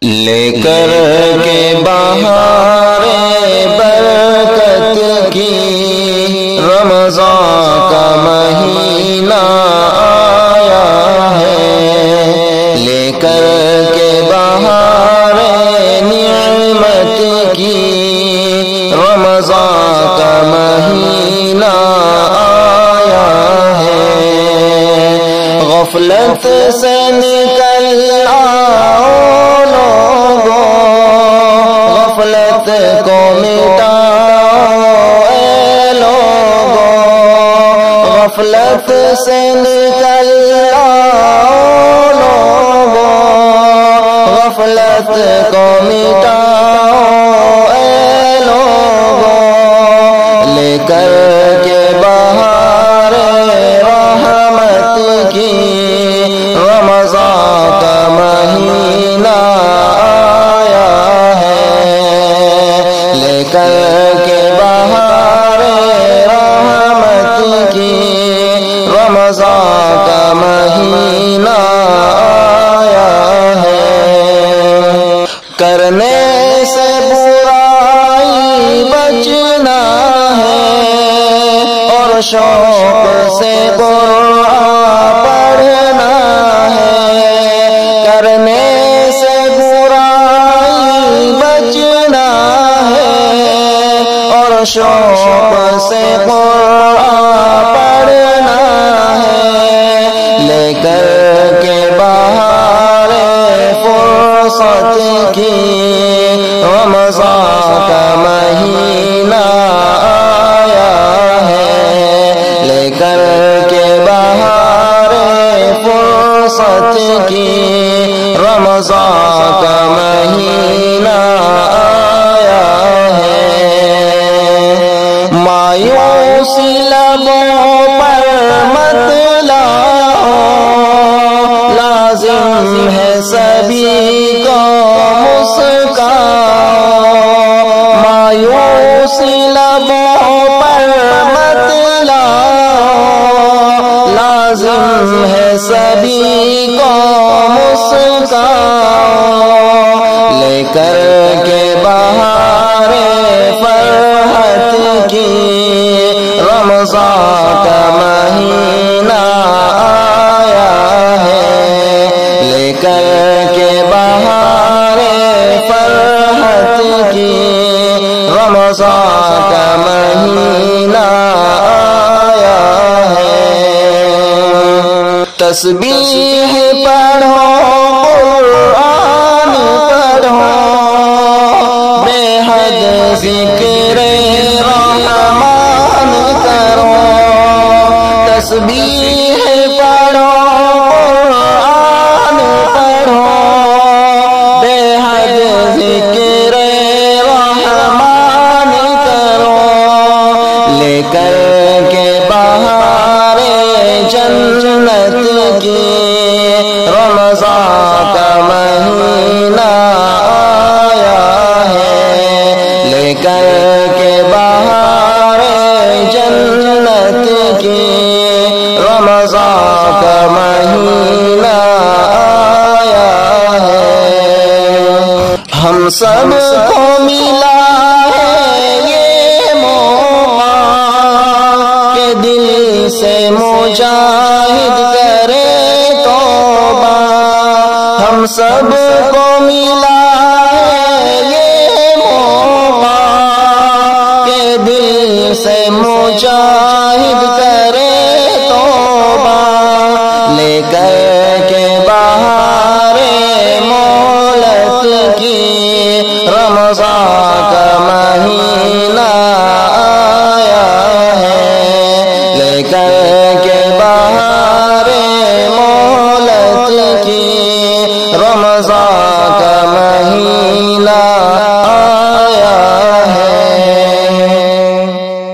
لے کر کے بہار برکت کی رمضان کا مہینہ آیا ہے، لے کر کے بہار نعمت کی رمضان کا مہینہ آیا ہے۔ غفلت سے نکل آؤ لوگوں، غفلت کو مٹاؤ اے لوگوں، غفلت سے نکل آؤ لوگوں، غفلت کو مٹاؤ اے لوگوں، لے کر کے بہار رحمت کی رمضان کا مہینہ آیا ہے، لے کر کے بہار رحمت کی رمضان کا مہینہ آیا ہے۔ کرنے سے برائی بچنا ہے اور شوق سے قرآن پڑھنا ہے، کرنے سے برائی بچنا ہے اور شوق سے قرآن پڑھنا ہے، لے کر کے بہار فرصت کی رمضان کا مہینہ آیا ہے، لے کر کے بہار فرصت کی رمضان کا مہینہ آیا ہے۔ مایوسی لبوں پر مت لاؤ، لازم ہے سبھی کو مسکراؤ، مایوسی لبوں پر مت لاؤ، لازم ہے سبھی کو مسکراؤ، لے کر کے بہار فرحت کی رمضان کا مہینہ آیا ہے، لے کر کے بہار فرحت کی رمضان کا مہینہ آیا ہے۔ تسبیح پڑھو، قرآن پڑھو، بے حد ذکر رحمان کرو، تسبیح پڑھو، قرآن پڑھو، بے حد ذکر رحمان کرو، لے کر کے بہار جنت کی رمضان کا مہینہ آیا ہے، لے کر کے بہار جنت کی رمضان کا مہینہ آیا ہے۔ ہم سب کو ملا ہے یہ موقع کہ دل سے مجاہد کرے توبہ، ہم سب کو ملا ہے یہ موقع کہ دل سے مجاہد کرے توبہ، لے کر کے بہار مولت کی رمضان کا مہینہ